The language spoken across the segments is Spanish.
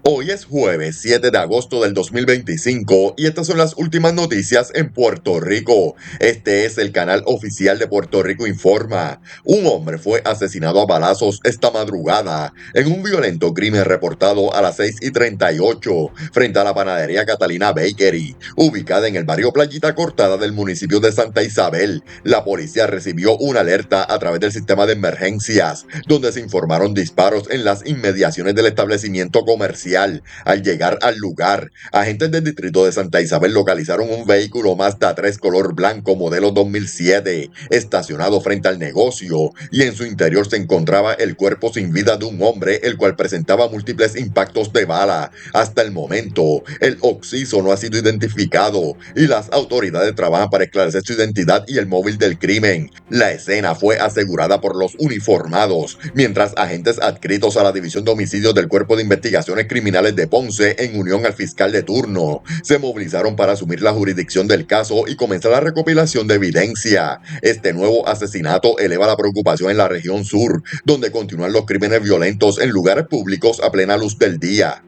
Hoy es jueves 7 de agosto del 2025 y estas son las últimas noticias en Puerto Rico. Este es el canal oficial de Puerto Rico Informa. Un hombre fue asesinado a balazos esta madrugada en un violento crimen reportado a las 6:38 frente a la panadería Catalina Bakery, ubicada en el barrio Playita Cortada del municipio de Santa Isabel. La policía recibió una alerta a través del sistema de emergencias, donde se informaron disparos en las inmediaciones del establecimiento comercial. Al llegar al lugar, agentes del distrito de Santa Isabel localizaron un vehículo Mazda 3 color blanco modelo 2007 estacionado frente al negocio, y en su interior se encontraba el cuerpo sin vida de un hombre, el cual presentaba múltiples impactos de bala. Hasta el momento, el occiso no ha sido identificado y las autoridades trabajan para esclarecer su identidad y el móvil del crimen. La escena fue asegurada por los uniformados, mientras agentes adscritos a la División de Homicidios del Cuerpo de Investigaciones Criminales de Ponce, en unión al fiscal de turno, se movilizaron para asumir la jurisdicción del caso y comenzar la recopilación de evidencia. Este nuevo asesinato eleva la preocupación en la región sur, donde continúan los crímenes violentos en lugares públicos a plena luz del día.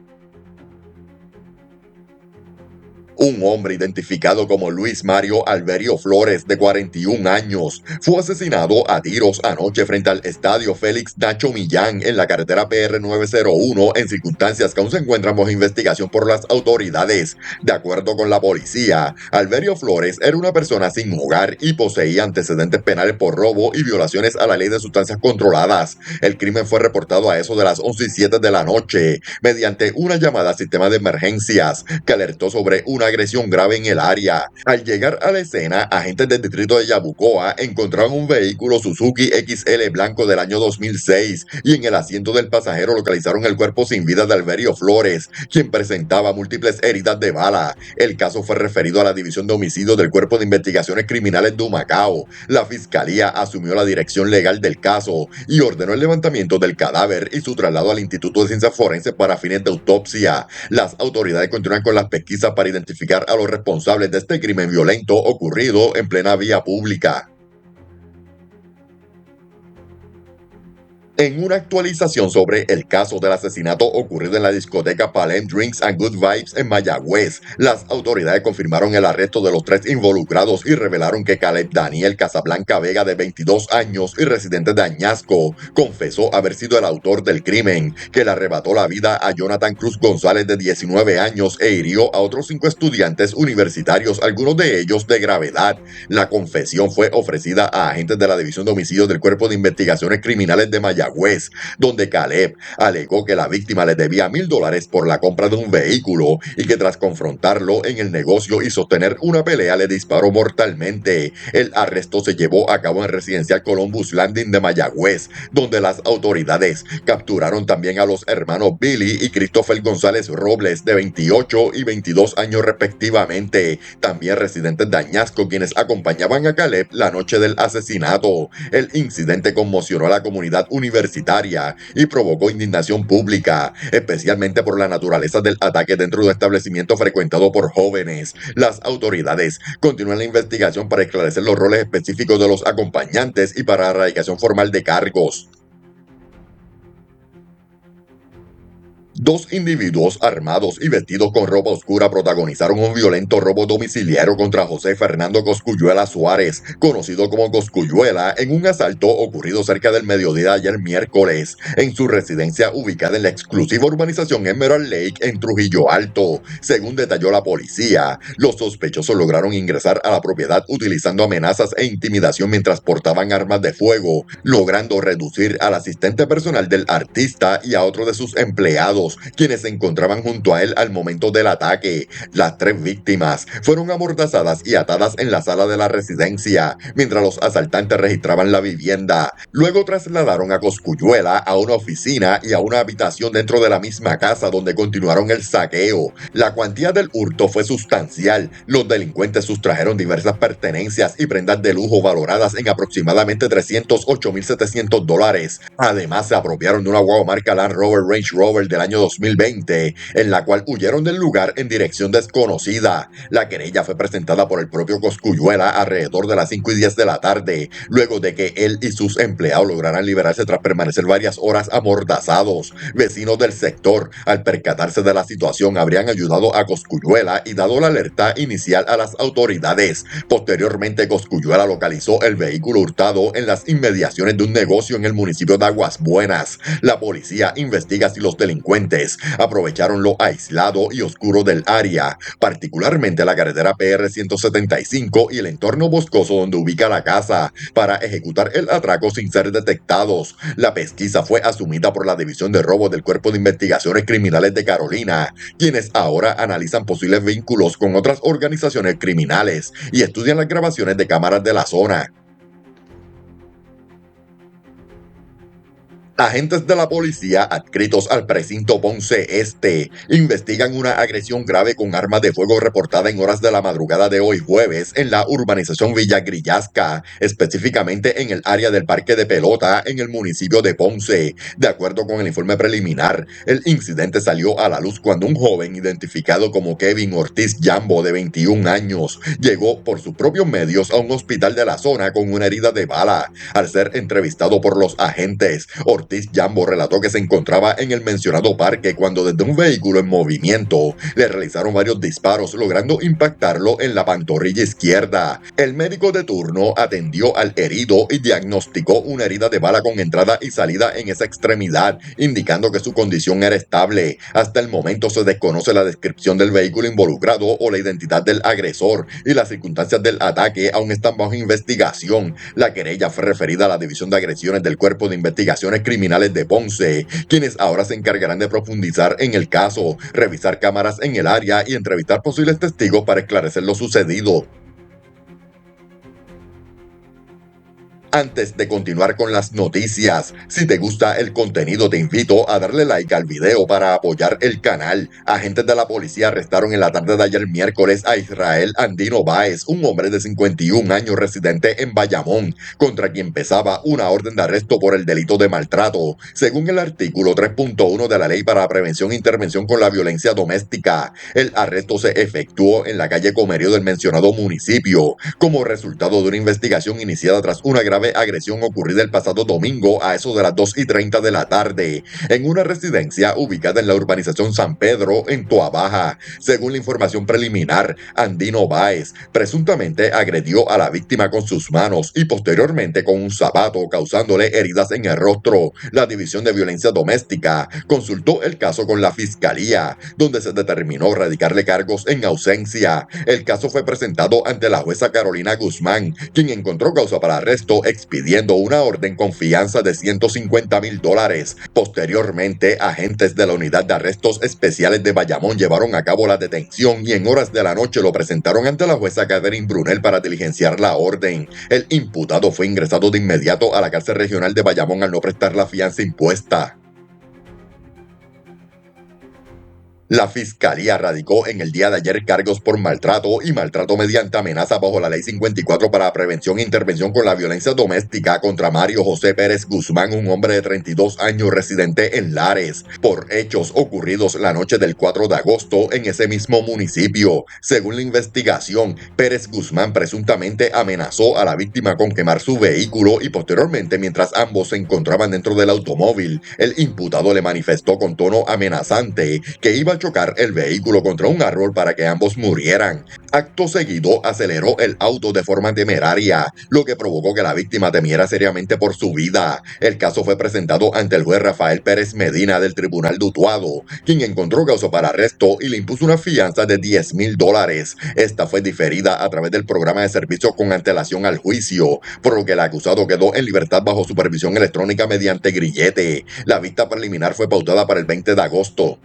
Un hombre identificado como Luis Mario Alberio Flores, de 41 años, fue asesinado a tiros anoche frente al estadio Félix Nacho Millán en la carretera PR 901 en circunstancias que aún se encuentran bajo investigación por las autoridades. De acuerdo con la policía, Alberio Flores era una persona sin hogar y poseía antecedentes penales por robo y violaciones a la ley de sustancias controladas. El crimen fue reportado a eso de las 11:07 de la noche mediante una llamada al sistema de emergencias que alertó sobre una agresión grave en el área. Al llegar a la escena, agentes del distrito de Yabucoa encontraron un vehículo Suzuki XL blanco del año 2006 y en el asiento del pasajero localizaron el cuerpo sin vida de Alberio Flores, quien presentaba múltiples heridas de bala. El caso fue referido a la División de Homicidios del Cuerpo de Investigaciones Criminales de Humacao. La fiscalía asumió la dirección legal del caso y ordenó el levantamiento del cadáver y su traslado al Instituto de Ciencias Forenses para fines de autopsia. Las autoridades continúan con las pesquisas para identificar a los responsables de este crimen violento ocurrido en plena vía pública. En una actualización sobre el caso del asesinato ocurrido en la discoteca Palm Drinks and Good Vibes en Mayagüez, las autoridades confirmaron el arresto de los 3 involucrados y revelaron que Caleb Daniel Casablanca Vega, de 22 años y residente de Añasco, confesó haber sido el autor del crimen, que le arrebató la vida a Jonathan Cruz González, de 19 años, e hirió a otros 5 estudiantes universitarios, algunos de ellos de gravedad. La confesión fue ofrecida a agentes de la División de Homicidios del Cuerpo de Investigaciones Criminales de Mayagüez, donde Caleb alegó que la víctima le debía $1,000 por la compra de un vehículo y que tras confrontarlo en el negocio y sostener una pelea le disparó mortalmente. El arresto se llevó a cabo en Residencial Columbus Landing de Mayagüez, donde las autoridades capturaron también a los hermanos Billy y Christopher González Robles, de 28 y 22 años respectivamente, también residentes de Añasco, quienes acompañaban a Caleb la noche del asesinato. El incidente conmocionó a la comunidad universitaria y provocó indignación pública, especialmente por la naturaleza del ataque dentro de un establecimiento frecuentado por jóvenes. Las autoridades continúan la investigación para esclarecer los roles específicos de los acompañantes y para la erradicación formal de cargos. 2 individuos armados y vestidos con ropa oscura protagonizaron un violento robo domiciliario contra José Fernando Cosculluela Suárez, conocido como Cosculluela, en un asalto ocurrido cerca del mediodía de ayer miércoles, en su residencia ubicada en la exclusiva urbanización Emerald Lake en Trujillo Alto. Según detalló la policía, los sospechosos lograron ingresar a la propiedad utilizando amenazas e intimidación mientras portaban armas de fuego, logrando reducir al asistente personal del artista y a otro de sus empleados, quienes se encontraban junto a él al momento del ataque. Las 3 víctimas fueron amordazadas y atadas en la sala de la residencia, mientras los asaltantes registraban la vivienda. Luego trasladaron a Cosculluela a una oficina y a una habitación dentro de la misma casa, donde continuaron el saqueo. La cuantía del hurto fue sustancial. Los delincuentes sustrajeron diversas pertenencias y prendas de lujo valoradas en aproximadamente $308,700. Además, se apropiaron de una guagua marca Land Rover Range Rover del año 2020, en la cual huyeron del lugar en dirección desconocida. La querella fue presentada por el propio Cosculluela alrededor de las 5:10 de la tarde, luego de que él y sus empleados lograran liberarse tras permanecer varias horas amordazados. Vecinos del sector, al percatarse de la situación, habrían ayudado a Cosculluela y dado la alerta inicial a las autoridades. Posteriormente, Cosculluela localizó el vehículo hurtado en las inmediaciones de un negocio en el municipio de Aguas Buenas. La policía investiga si los delincuentes aprovecharon lo aislado y oscuro del área, particularmente la carretera PR 175 y el entorno boscoso donde ubica la casa, para ejecutar el atraco sin ser detectados. La pesquisa fue asumida por la División de Robo del Cuerpo de Investigaciones Criminales de Carolina, quienes ahora analizan posibles vínculos con otras organizaciones criminales y estudian las grabaciones de cámaras de la zona. Agentes de la policía adscritos al precinto Ponce Este investigan una agresión grave con armas de fuego reportada en horas de la madrugada de hoy jueves en la urbanización Villa Grillasca, específicamente en el área del Parque de Pelota en el municipio de Ponce. De acuerdo con el informe preliminar, el incidente salió a la luz cuando un joven identificado como Kevin Ortiz Jambo, de 21 años, llegó por sus propios medios a un hospital de la zona con una herida de bala. Al ser entrevistado por los agentes, Ortiz Jambo relató que se encontraba en el mencionado parque cuando desde un vehículo en movimiento le realizaron varios disparos, logrando impactarlo en la pantorrilla izquierda. El médico de turno atendió al herido y diagnosticó una herida de bala con entrada y salida en esa extremidad, indicando que su condición era estable. Hasta el momento se desconoce la descripción del vehículo involucrado o la identidad del agresor, y las circunstancias del ataque aún están bajo investigación. La querella fue referida a la División de Agresiones del Cuerpo de Investigaciones Criminales de Ponce, quienes ahora se encargarán de profundizar en el caso, revisar cámaras en el área y entrevistar posibles testigos para esclarecer lo sucedido. Antes de continuar con las noticias, si te gusta el contenido, te invito a darle like al video para apoyar el canal. Agentes de la policía arrestaron en la tarde de ayer miércoles a Israel Andino Báez, un hombre de 51 años residente en Bayamón, contra quien pesaba una orden de arresto por el delito de maltrato, según el artículo 3.1 de la Ley para la Prevención e Intervención con la Violencia Doméstica. El arresto se efectuó en la calle Comerío del mencionado municipio, como resultado de una investigación iniciada tras una grave agresión ocurrida el pasado domingo a eso de las 2:30 de la tarde en una residencia ubicada en la urbanización San Pedro en Toabaja. Según la información preliminar, Andino Báez presuntamente agredió a la víctima con sus manos y posteriormente con un zapato, causándole heridas en el rostro. La División de Violencia Doméstica consultó el caso con la Fiscalía, donde se determinó radicarle cargos en ausencia. El caso fue presentado ante la jueza Carolina Guzmán, quien encontró causa para arresto, expidiendo una orden con fianza de $150,000. Posteriormente, agentes de la Unidad de Arrestos Especiales de Bayamón llevaron a cabo la detención y en horas de la noche lo presentaron ante la jueza Catherine Brunel para diligenciar la orden. El imputado fue ingresado de inmediato a la cárcel regional de Bayamón al no prestar la fianza impuesta. La Fiscalía radicó en el día de ayer cargos por maltrato y maltrato mediante amenaza bajo la Ley 54 para prevención e intervención con la violencia doméstica contra Mario José Pérez Guzmán, un hombre de 32 años residente en Lares, por hechos ocurridos la noche del 4 de agosto en ese mismo municipio. Según la investigación, Pérez Guzmán presuntamente amenazó a la víctima con quemar su vehículo y posteriormente, mientras ambos se encontraban dentro del automóvil, el imputado le manifestó con tono amenazante que iba a chocar el vehículo contra un árbol para que ambos murieran. Acto seguido, aceleró el auto de forma temeraria, lo que provocó que la víctima temiera seriamente por su vida. El caso fue presentado ante el juez Rafael Pérez Medina del Tribunal de Utuado, quien encontró causa para arresto y le impuso una fianza de $10,000. Esta fue diferida a través del programa de servicio con antelación al juicio, por lo que el acusado quedó en libertad bajo supervisión electrónica mediante grillete. La vista preliminar fue pautada para el 20 de agosto.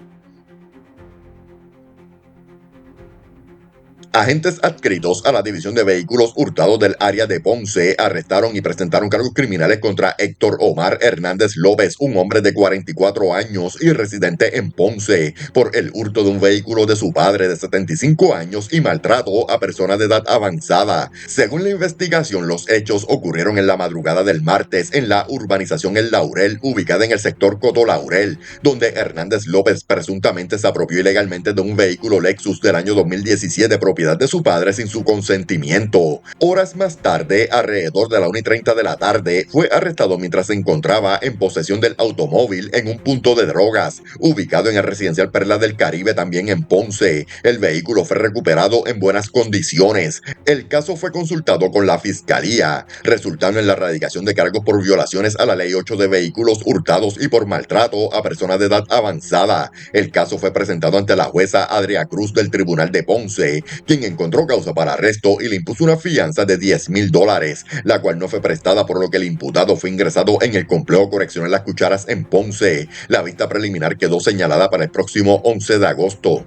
Agentes adscritos a la División de Vehículos Hurtados del área de Ponce arrestaron y presentaron cargos criminales contra Héctor Omar Hernández López, un hombre de 44 años y residente en Ponce, por el hurto de un vehículo de su padre de 75 años y maltrato a personas de edad avanzada. Según la investigación, los hechos ocurrieron en la madrugada del martes en la urbanización El Laurel, ubicada en el sector Coto Laurel, donde Hernández López presuntamente se apropió ilegalmente de un vehículo Lexus del año 2017 propiedad de su padre sin su consentimiento. Horas más tarde, alrededor de la 1:30 de la tarde, fue arrestado mientras se encontraba en posesión del automóvil en un punto de drogas, ubicado en el residencial Perla del Caribe, también en Ponce. El vehículo fue recuperado en buenas condiciones. El caso fue consultado con la fiscalía, resultando en la erradicación de cargos por violaciones a la Ley 8 de vehículos hurtados y por maltrato a personas de edad avanzada. El caso fue presentado ante la jueza Adria Cruz del Tribunal de Ponce, quien encontró causa para arresto y le impuso una fianza de $10,000, la cual no fue prestada, por lo que el imputado fue ingresado en el complejo correccional Las Cucharas en Ponce. La vista preliminar quedó señalada para el próximo 11 de agosto.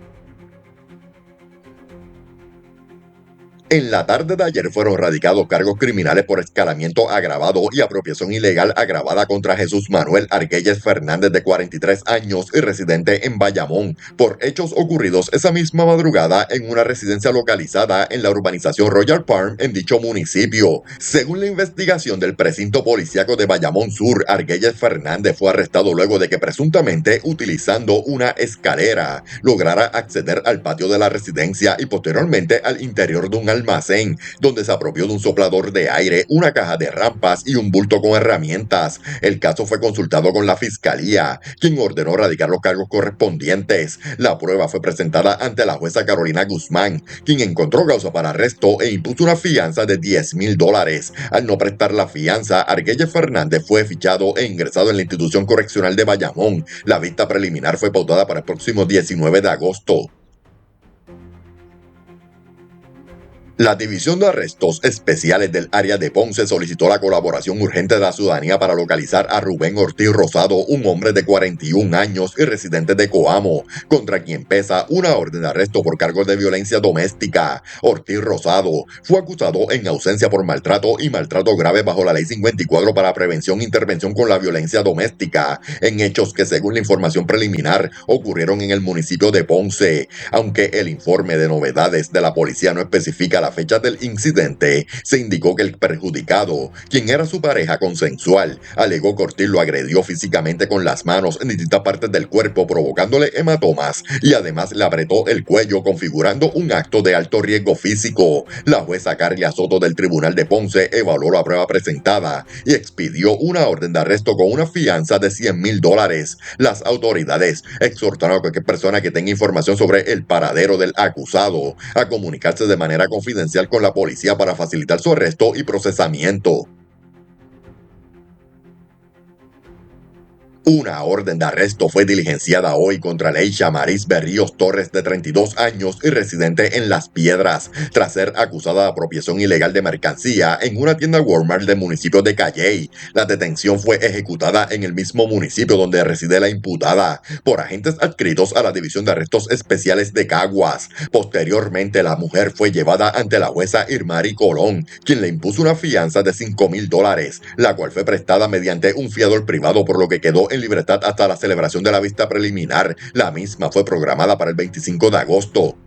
En la tarde de ayer fueron radicados cargos criminales por escalamiento agravado y apropiación ilegal agravada contra Jesús Manuel Argüelles Fernández, de 43 años y residente en Bayamón, por hechos ocurridos esa misma madrugada en una residencia localizada en la urbanización Royal Palm en dicho municipio. Según la investigación del precinto policíaco de Bayamón Sur, Argüelles Fernández fue arrestado luego de que presuntamente, utilizando una escalera, lograra acceder al patio de la residencia y posteriormente al interior de un almacén, donde se apropió de un soplador de aire, una caja de rampas y un bulto con herramientas. El caso fue consultado con la fiscalía, quien ordenó radicar los cargos correspondientes. La prueba fue presentada ante la jueza Carolina Guzmán, quien encontró causa para arresto e impuso una fianza de $10,000. Al no prestar la fianza, Argüelles Fernández fue fichado e ingresado en la institución correccional de Bayamón. La vista preliminar fue pautada para el próximo 19 de agosto. La División de Arrestos Especiales del área de Ponce solicitó la colaboración urgente de la ciudadanía para localizar a Rubén Ortiz Rosado, un hombre de 41 años y residente de Coamo, contra quien pesa una orden de arresto por cargos de violencia doméstica. Ortiz Rosado fue acusado en ausencia por maltrato y maltrato grave bajo la Ley 54 para prevención e intervención con la violencia doméstica, en hechos que, según la información preliminar, ocurrieron en el municipio de Ponce. Aunque el informe de novedades de la policía no especifica la fecha del incidente, se indicó que el perjudicado, quien era su pareja consensual, alegó que Ortiz lo agredió físicamente con las manos en distintas partes del cuerpo, provocándole hematomas, y además le apretó el cuello, configurando un acto de alto riesgo físico. La jueza Carlia Soto del Tribunal de Ponce evaluó la prueba presentada y expidió una orden de arresto con una fianza de $100,000. Las autoridades exhortaron a cualquier persona que tenga información sobre el paradero del acusado a comunicarse de manera confidencial con la policía para facilitar su arresto y procesamiento. Una orden de arresto fue diligenciada hoy contra Leisha Maris Berríos Torres, de 32 años y residente en Las Piedras, tras ser acusada de apropiación ilegal de mercancía en una tienda Walmart del municipio de Calley. La detención fue ejecutada en el mismo municipio donde reside la imputada por agentes adscritos a la División de Arrestos Especiales de Caguas. Posteriormente, la mujer fue llevada ante la jueza Irmari Colón, quien le impuso una fianza de $5,000, la cual fue prestada mediante un fiador privado, por lo que quedó en libertad hasta la celebración de la vista preliminar. La misma fue programada para el 25 de agosto.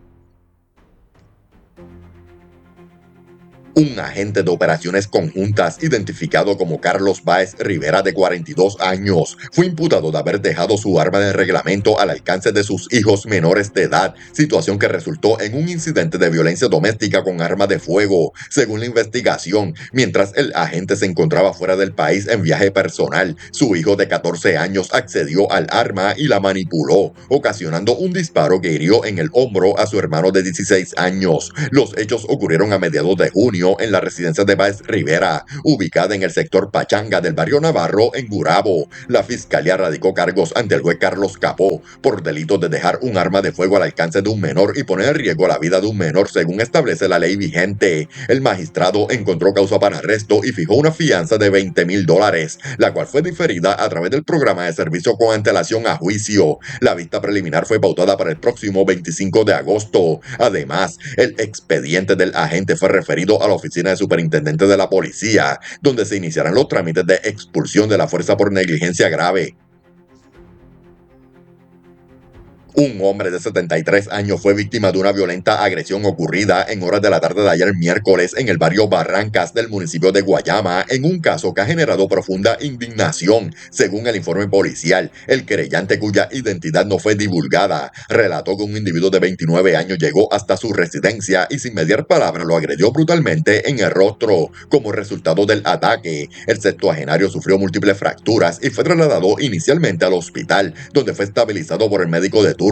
Un agente de operaciones conjuntas identificado como Carlos Báez Rivera, de 42 años, fue imputado de haber dejado su arma de reglamento al alcance de sus hijos menores de edad, situación que resultó en un incidente de violencia doméstica con arma de fuego. Según la investigación, mientras el agente se encontraba fuera del país en viaje personal, su hijo de 14 años accedió al arma y la manipuló, ocasionando un disparo que hirió en el hombro a su hermano de 16 años. Los hechos ocurrieron a mediados de junio junio en la residencia de Báez Rivera, ubicada en el sector Pachanga del barrio Navarro, en Gurabo. La fiscalía radicó cargos ante el juez Carlos Capó por delitos de dejar un arma de fuego al alcance de un menor y poner en riesgo la vida de un menor, según establece la ley vigente. El magistrado encontró causa para arresto y fijó una fianza de $20,000, la cual fue diferida a través del programa de servicio con antelación a juicio. La vista preliminar fue pautada para el próximo 25 de agosto. Además, el expediente del agente fue referido a la oficina de superintendente de la policía, donde se iniciarán los trámites de expulsión de la fuerza por negligencia grave. Un hombre de 73 años fue víctima de una violenta agresión ocurrida en horas de la tarde de ayer miércoles en el barrio Barrancas del municipio de Guayama, en un caso que ha generado profunda indignación. Según el informe policial, el querellante, cuya identidad no fue divulgada, relató que un individuo de 29 años llegó hasta su residencia y sin mediar palabra lo agredió brutalmente en el rostro. Como resultado del ataque, el septuagenario sufrió múltiples fracturas y fue trasladado inicialmente al hospital, donde fue estabilizado por el médico de turno.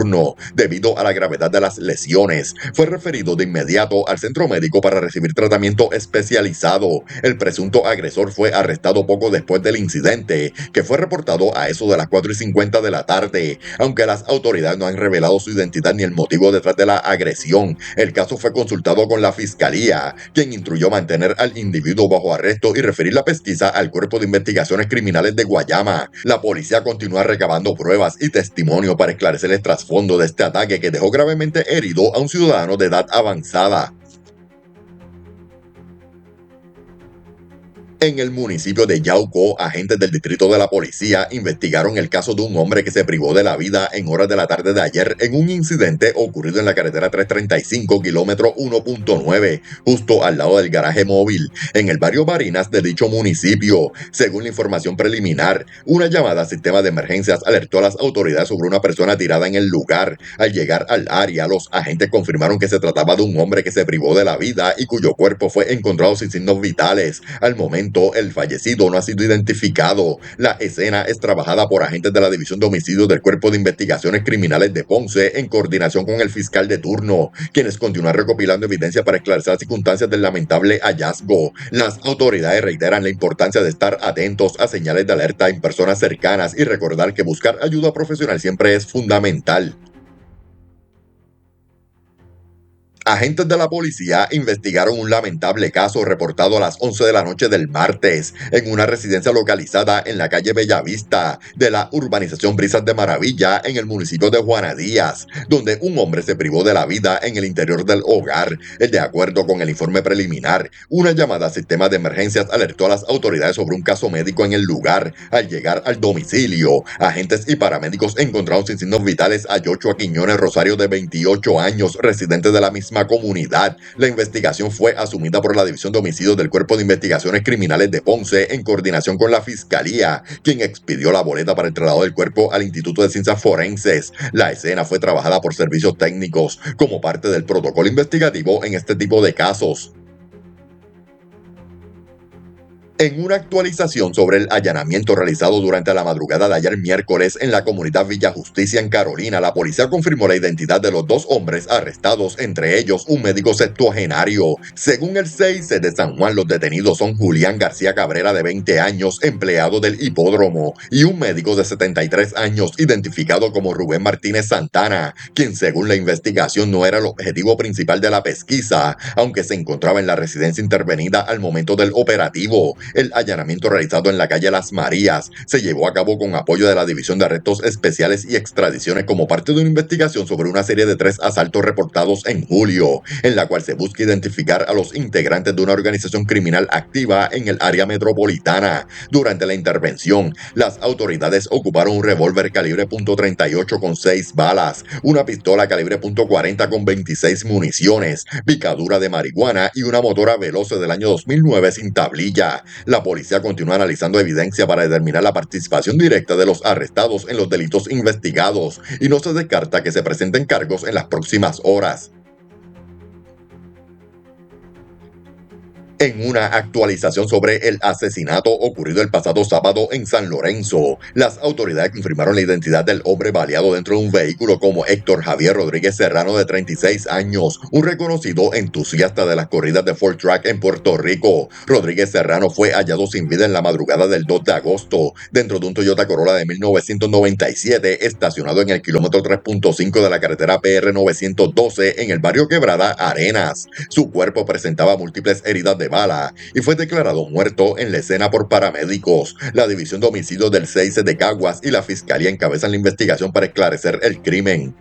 Debido a la gravedad de las lesiones, fue referido de inmediato al centro médico para recibir tratamiento especializado. El presunto agresor fue arrestado poco después del incidente, que fue reportado a eso de las 4:50 de la tarde. Aunque las autoridades no han revelado su identidad ni el motivo detrás de la agresión, el caso fue consultado con la fiscalía, quien instruyó mantener al individuo bajo arresto y referir la pesquisa al Cuerpo de Investigaciones Criminales de Guayama. La policía continúa recabando pruebas y testimonio para esclarecer el trasfondo de este ataque, que dejó gravemente herido a un ciudadano de edad avanzada. En el municipio de Yauco, agentes del distrito de la policía investigaron el caso de un hombre que se privó de la vida en horas de la tarde de ayer en un incidente ocurrido en la carretera 335, kilómetro 1.9, justo al lado del garaje móvil, en el barrio Barinas de dicho municipio. Según la información preliminar, una llamada al sistema de emergencias alertó a las autoridades sobre una persona tirada en el lugar. Al llegar al área, los agentes confirmaron que se trataba de un hombre que se privó de la vida y cuyo cuerpo fue encontrado sin signos vitales. Al momento, el fallecido no ha sido identificado. La escena es trabajada por agentes de la División de Homicidios del Cuerpo de Investigaciones Criminales de Ponce, en coordinación con el fiscal de turno, quienes continúan recopilando evidencia para esclarecer las circunstancias del lamentable hallazgo. Las autoridades reiteran la importancia de estar atentos a señales de alerta en personas cercanas y recordar que buscar ayuda profesional siempre es fundamental. Agentes de la policía investigaron un lamentable caso reportado a las 11 de la noche del martes en una residencia localizada en la calle Bellavista de la urbanización Brisas de Maravilla, en el municipio de Juana Díaz, donde un hombre se privó de la vida en el interior del hogar. De acuerdo con el informe preliminar, una llamada al sistema de emergencias alertó a las autoridades sobre un caso médico en el lugar. Al llegar al domicilio, agentes y paramédicos encontraron sin signos vitales a Yochoa Quiñones Rosario, de 28 años, residente de la misma comunidad. La investigación fue asumida por la División de Homicidios del Cuerpo de Investigaciones Criminales de Ponce, en coordinación con la Fiscalía, quien expidió la boleta para el traslado del cuerpo al Instituto de Ciencias Forenses. La escena fue trabajada por servicios técnicos como parte del protocolo investigativo en este tipo de casos. En una actualización sobre el allanamiento realizado durante la madrugada de ayer miércoles en la comunidad Villa Justicia, en Carolina, la policía confirmó la identidad de los dos hombres arrestados, entre ellos un médico septuagenario. Según el CIC de San Juan, los detenidos son Julián García Cabrera, de 20 años, empleado del hipódromo, y un médico de 73 años, identificado como Rubén Martínez Santana, quien según la investigación no era el objetivo principal de la pesquisa, aunque se encontraba en la residencia intervenida al momento del operativo. El allanamiento realizado en la calle Las Marías se llevó a cabo con apoyo de la División de Arrestos Especiales y Extradiciones, como parte de una investigación sobre una serie de 3 asaltos reportados en julio, en la cual se busca identificar a los integrantes de una organización criminal activa en el área metropolitana. Durante la intervención, las autoridades ocuparon un revólver calibre .38 con 6 balas, una pistola calibre .40 con 26 municiones, picadura de marihuana y una motora Veloce del año 2009 sin tablilla. La policía continúa analizando evidencia para determinar la participación directa de los arrestados en los delitos investigados, y no se descarta que se presenten cargos en las próximas horas. En una actualización sobre el asesinato ocurrido el pasado sábado en San Lorenzo, las autoridades confirmaron la identidad del hombre baleado dentro de un vehículo como Héctor Javier Rodríguez Serrano, de 36 años, un reconocido entusiasta de las corridas de Ford Track en Puerto Rico. Rodríguez Serrano fue hallado sin vida en la madrugada del 2 de agosto dentro de un Toyota Corolla de 1997 estacionado en el kilómetro 3.5 de la carretera PR 912 en el barrio Quebrada, Arenas. Su cuerpo presentaba múltiples heridas de bala y fue declarado muerto en la escena por paramédicos. La División de Homicidios del 6 de Caguas y la Fiscalía encabezan la investigación para esclarecer el crimen.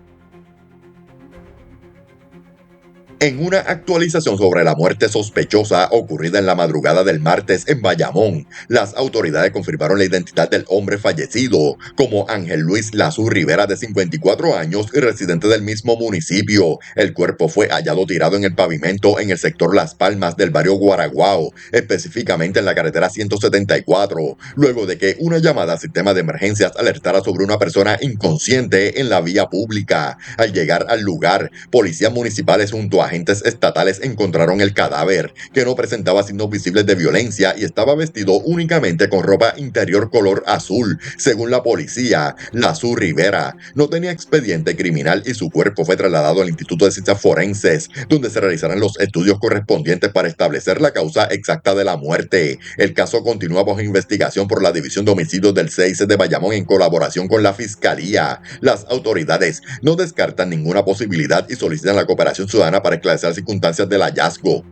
En una actualización sobre la muerte sospechosa ocurrida en la madrugada del martes en Bayamón, las autoridades confirmaron la identidad del hombre fallecido como Ángel Luis Lazú Rivera, de 54 años y residente del mismo municipio. El cuerpo fue hallado tirado en el pavimento en el sector Las Palmas del barrio Guaraguao, específicamente en la carretera 174, luego de que una llamada al sistema de emergencias alertara sobre una persona inconsciente en la vía pública. Al llegar al lugar, policías municipales junto a agentes estatales encontraron el cadáver, que no presentaba signos visibles de violencia y estaba vestido únicamente con ropa interior color azul. Según la policía, Lazú Rivera no tenía expediente criminal y su cuerpo fue trasladado al Instituto de Ciencias Forenses, donde se realizarán los estudios correspondientes para establecer la causa exacta de la muerte. El caso continúa bajo investigación por la División de Homicidios del 6 de Bayamón en colaboración con la Fiscalía. Las autoridades no descartan ninguna posibilidad y solicitan la cooperación ciudadana para esclarecer las circunstancias del hallazgo.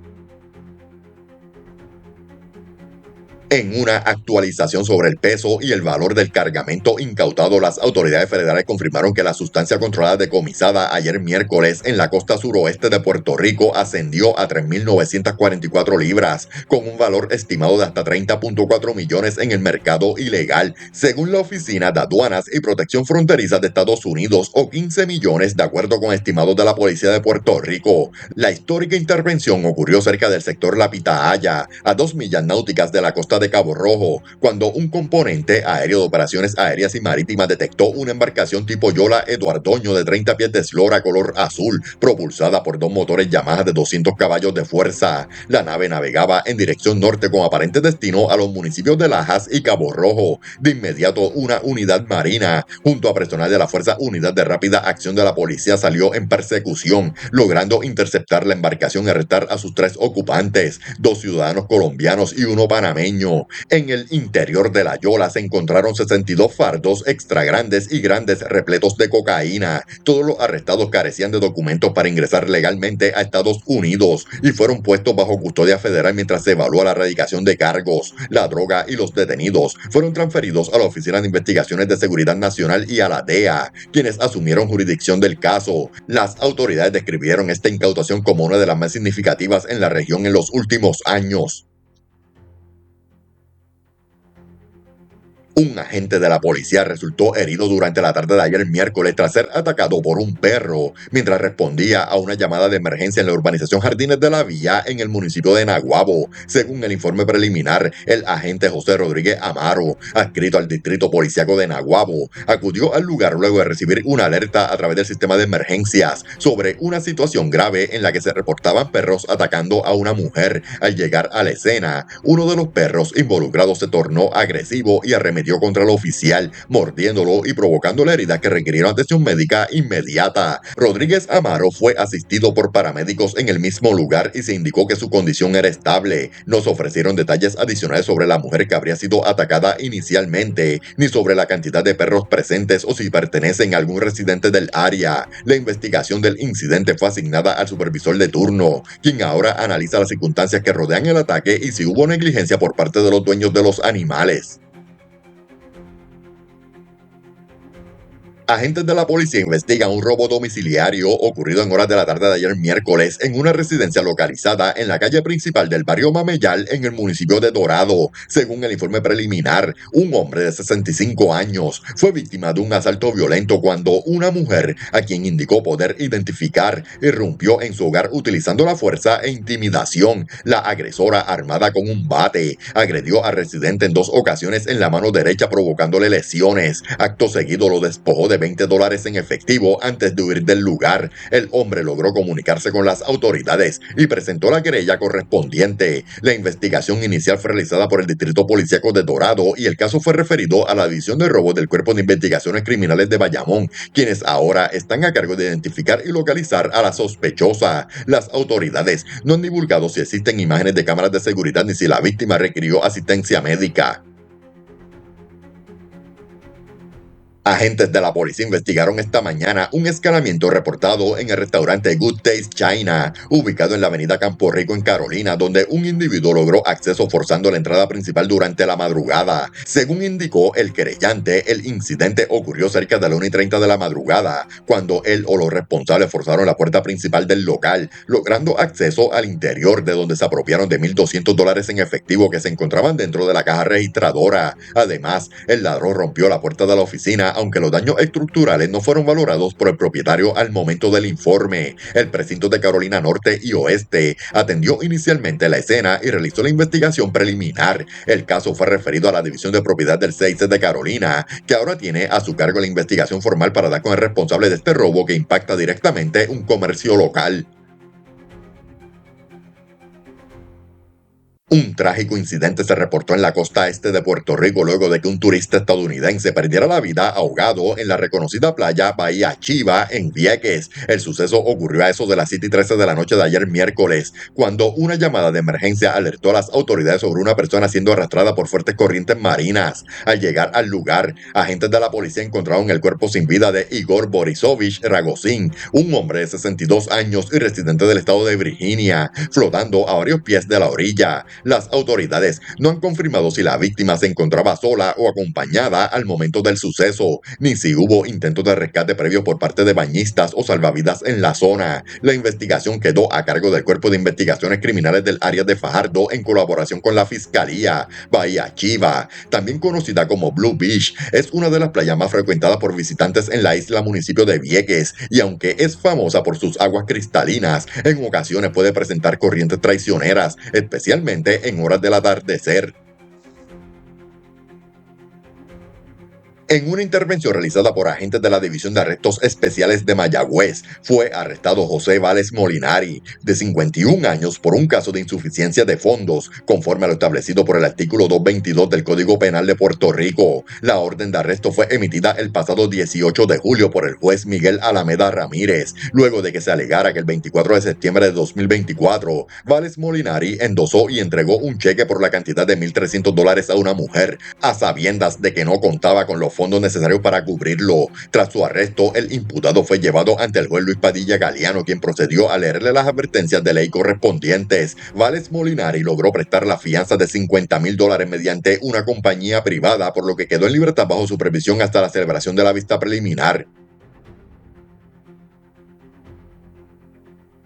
En una actualización sobre el peso y el valor del cargamento incautado, las autoridades federales confirmaron que la sustancia controlada decomisada ayer miércoles en la costa suroeste de Puerto Rico ascendió a 3.944 libras, con un valor estimado de hasta 30.4 millones en el mercado ilegal, según la Oficina de Aduanas y Protección Fronteriza de Estados Unidos, o 15 millones de acuerdo con estimados de la Policía de Puerto Rico. La histórica intervención ocurrió cerca del sector La Pitahaya, a 2 millas náuticas de la costa de Cabo Rojo, cuando un componente aéreo de operaciones aéreas y marítimas detectó una embarcación tipo Yola Eduardoño de 30 pies de eslora color azul, propulsada por 2 motores Yamaha de 200 caballos de fuerza. La nave navegaba en dirección norte con aparente destino a los municipios de Lajas y Cabo Rojo. De inmediato, una unidad marina, junto a personal de la Fuerza Unidad de Rápida Acción de la Policía, salió en persecución, logrando interceptar la embarcación y arrestar a sus 3 ocupantes, 2 ciudadanos colombianos y 1 panameño. En el interior de la Yola se encontraron 62 fardos extra grandes y grandes repletos de cocaína. Todos los arrestados carecían de documentos para ingresar legalmente a Estados Unidos y fueron puestos bajo custodia federal mientras se evalúa la erradicación de cargos. La droga y los detenidos fueron transferidos a la Oficina de Investigaciones de Seguridad Nacional y a la DEA, quienes asumieron jurisdicción del caso. Las autoridades describieron esta incautación como una de las más significativas en la región en los últimos años. Un agente de la policía resultó herido durante la tarde de ayer miércoles tras ser atacado por un perro mientras respondía a una llamada de emergencia en la urbanización Jardines de la Villa en el municipio de Naguabo. Según el informe preliminar, el agente José Rodríguez Amaro, adscrito al distrito policíaco de Naguabo, acudió al lugar luego de recibir una alerta a través del sistema de emergencias sobre una situación grave en la que se reportaban perros atacando a una mujer. Al llegar a la escena, uno de los perros involucrados se tornó agresivo y arremetió contra el oficial, mordiéndolo y provocándole heridas que requirieron atención médica inmediata. Rodríguez Amaro fue asistido por paramédicos en el mismo lugar y se indicó que su condición era estable. No se ofrecieron detalles adicionales sobre la mujer que habría sido atacada inicialmente, ni sobre la cantidad de perros presentes o si pertenecen a algún residente del área. La investigación del incidente fue asignada al supervisor de turno, quien ahora analiza las circunstancias que rodean el ataque y si hubo negligencia por parte de los dueños de los animales. Agentes de la policía investigan un robo domiciliario ocurrido en horas de la tarde de ayer miércoles en una residencia localizada en la calle principal del barrio Mameyal en el municipio de Dorado. Según el informe preliminar, un hombre de 65 años fue víctima de un asalto violento cuando una mujer, a quien indicó poder identificar, irrumpió en su hogar utilizando la fuerza e intimidación. La agresora, armada con un bate, agredió al residente en 2 ocasiones en la mano derecha provocándole lesiones. Acto seguido lo despojó de de $20 en efectivo antes de huir del lugar. El hombre logró comunicarse con las autoridades y presentó la querella correspondiente. La investigación inicial fue realizada por el Distrito Policíaco de Dorado y el caso fue referido a la División de Robos del Cuerpo de Investigaciones Criminales de Bayamón, quienes ahora están a cargo de identificar y localizar a la sospechosa. Las autoridades no han divulgado si existen imágenes de cámaras de seguridad ni si la víctima requirió asistencia médica. Agentes de la policía investigaron esta mañana un escalamiento reportado en el restaurante Good Taste China, ubicado en la avenida Campo Rico en Carolina, donde un individuo logró acceso forzando la entrada principal durante la madrugada. Según indicó el querellante, el incidente ocurrió cerca de la 1:30 de la madrugada, cuando él o los responsables forzaron la puerta principal del local, logrando acceso al interior, de donde se apropiaron de $1,200 en efectivo que se encontraban dentro de la caja registradora. Además, el ladrón rompió la puerta de la oficina, aunque los daños estructurales no fueron valorados por el propietario al momento del informe. El precinto de Carolina Norte y Oeste atendió inicialmente la escena y realizó la investigación preliminar. El caso fue referido a la División de Propiedad del 6 de Carolina, que ahora tiene a su cargo la investigación formal para dar con el responsable de este robo que impacta directamente un comercio local. Un trágico incidente se reportó en la costa este de Puerto Rico luego de que un turista estadounidense perdiera la vida ahogado en la reconocida playa Bahía Chiva en Vieques. El suceso ocurrió a eso de las 7:13 de la noche de ayer miércoles, cuando una llamada de emergencia alertó a las autoridades sobre una persona siendo arrastrada por fuertes corrientes marinas. Al llegar al lugar, agentes de la policía encontraron el cuerpo sin vida de Igor Borisovich Ragozin, un hombre de 62 años y residente del estado de Virginia, flotando a varios pies de la orilla. Las autoridades no han confirmado si la víctima se encontraba sola o acompañada al momento del suceso, ni si hubo intentos de rescate previo por parte de bañistas o salvavidas en la zona. La investigación quedó a cargo del Cuerpo de Investigaciones Criminales del área de Fajardo en colaboración con la Fiscalía. Bahía Chiva, también conocida como Blue Beach, es una de las playas más frecuentadas por visitantes en la isla municipio de Vieques, y aunque es famosa por sus aguas cristalinas, en ocasiones puede presentar corrientes traicioneras, especialmente en horas del atardecer. En una intervención realizada por agentes de la División de Arrestos Especiales de Mayagüez, fue arrestado José Vales Molinari, de 51 años, por un caso de insuficiencia de fondos, conforme a lo establecido por el artículo 222 del Código Penal de Puerto Rico. La orden de arresto fue emitida el pasado 18 de julio por el juez Miguel Alameda Ramírez, luego de que se alegara que el 24 de septiembre de 2024, Vales Molinari endosó y entregó un cheque por la cantidad de $1,300 a una mujer, a sabiendas de que no contaba con los fondos necesarios para cubrirlo. Tras su arresto, el imputado fue llevado ante el juez Luis Padilla Galeano, quien procedió a leerle las advertencias de ley correspondientes. Vales Molinari logró prestar la fianza de $50,000 mediante una compañía privada, por lo que quedó en libertad bajo supervisión hasta la celebración de la vista preliminar.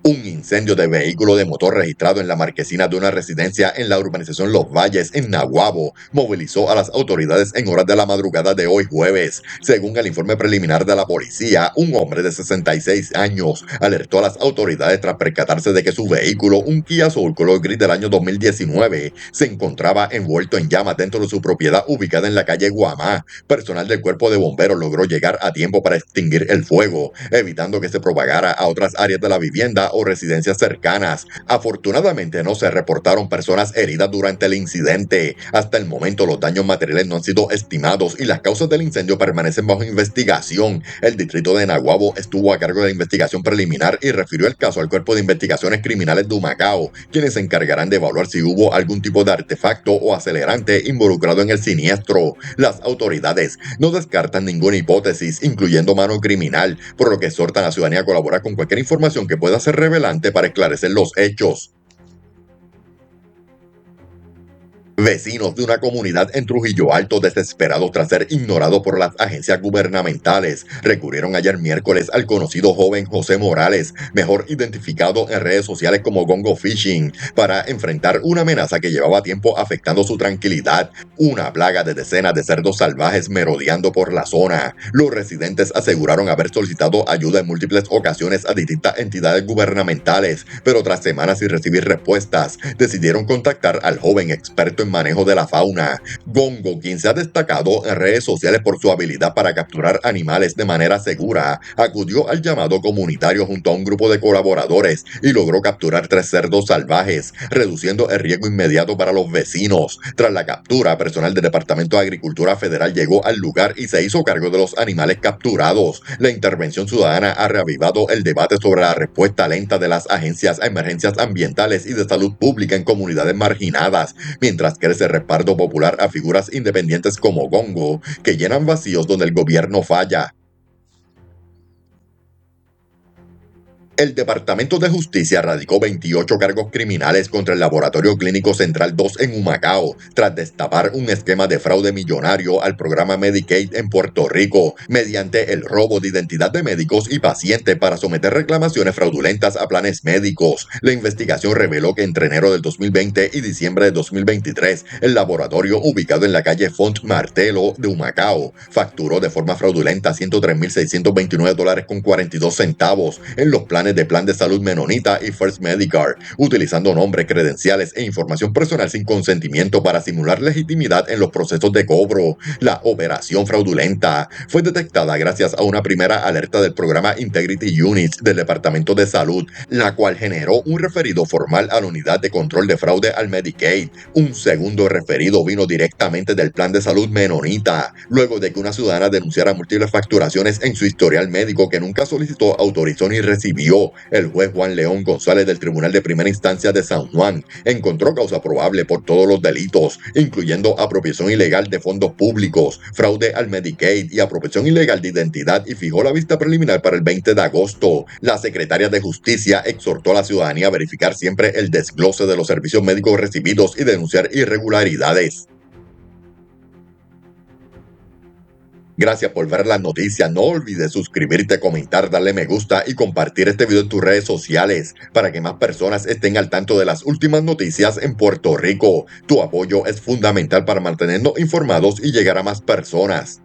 Un incendio de vehículo de motor registrado en la marquesina de una residencia en la urbanización Los Valles, en Naguabo, movilizó a las autoridades en horas de la madrugada de hoy jueves. Según el informe preliminar de la policía, un hombre de 66 años alertó a las autoridades tras percatarse de que su vehículo, un Kia Soul color gris del año 2019, se encontraba envuelto en llamas dentro de su propiedad ubicada en la calle Guamá. Personal del cuerpo de bomberos logró llegar a tiempo para extinguir el fuego, evitando que se propagara a otras áreas de la vivienda o residencias cercanas. Afortunadamente no se reportaron personas heridas durante el incidente. Hasta el momento los daños materiales no han sido estimados y las causas del incendio permanecen bajo investigación. El distrito de Naguabo estuvo a cargo de la investigación preliminar y refirió el caso al Cuerpo de Investigaciones Criminales de Humacao, quienes se encargarán de evaluar si hubo algún tipo de artefacto o acelerante involucrado en el siniestro. Las autoridades no descartan ninguna hipótesis, incluyendo mano criminal, por lo que exhortan a la ciudadanía a colaborar con cualquier información que pueda ser revelante para esclarecer los hechos. Vecinos de una comunidad en Trujillo Alto, desesperados tras ser ignorados por las agencias gubernamentales, recurrieron ayer miércoles al conocido joven José Morales, mejor identificado en redes sociales como Gongo Fishing, para enfrentar una amenaza que llevaba tiempo afectando su tranquilidad, una plaga de decenas de cerdos salvajes merodeando por la zona. Los residentes aseguraron haber solicitado ayuda en múltiples ocasiones a distintas entidades gubernamentales, pero tras semanas sin recibir respuestas, decidieron contactar al joven experto en en manejo de la fauna. Gongo, quien se ha destacado en redes sociales por su habilidad para capturar animales de manera segura, acudió al llamado comunitario junto a un grupo de colaboradores y logró capturar 3 cerdos salvajes, reduciendo el riesgo inmediato para los vecinos. Tras la captura, personal del Departamento de Agricultura Federal llegó al lugar y se hizo cargo de los animales capturados. La intervención ciudadana ha reavivado el debate sobre la respuesta lenta de las agencias a emergencias ambientales y de salud pública en comunidades marginadas, mientras crece el respaldo popular a figuras independientes como Gongo, que llenan vacíos donde el gobierno falla. El Departamento de Justicia radicó 28 cargos criminales contra el Laboratorio Clínico Central 2 en Humacao, tras destapar un esquema de fraude millonario al programa Medicaid en Puerto Rico, mediante el robo de identidad de médicos y pacientes para someter reclamaciones fraudulentas a planes médicos. La investigación reveló que entre enero del 2020 y diciembre de 2023, el laboratorio ubicado en la calle Font Martelo de Humacao facturó de forma fraudulenta $103,629,42 en los planes de Plan de Salud Menonita y First Medicare, utilizando nombres, credenciales e información personal sin consentimiento para simular legitimidad en los procesos de cobro. La operación fraudulenta fue detectada gracias a una primera alerta del programa Integrity Units del Departamento de Salud, la cual generó un referido formal a la Unidad de Control de Fraude al Medicaid. Un segundo referido vino directamente del Plan de Salud Menonita, luego de que una ciudadana denunciara múltiples facturaciones en su historial médico que nunca solicitó, autorizó ni recibió. El juez Juan León González del Tribunal de Primera Instancia de San Juan encontró causa probable por todos los delitos, incluyendo apropiación ilegal de fondos públicos, fraude al Medicaid y apropiación ilegal de identidad, y fijó la vista preliminar para el 20 de agosto. La secretaria de Justicia exhortó a la ciudadanía a verificar siempre el desglose de los servicios médicos recibidos y denunciar irregularidades. Gracias por ver las noticias. No olvides suscribirte, comentar, darle me gusta y compartir este video en tus redes sociales para que más personas estén al tanto de las últimas noticias en Puerto Rico. Tu apoyo es fundamental para mantenernos informados y llegar a más personas.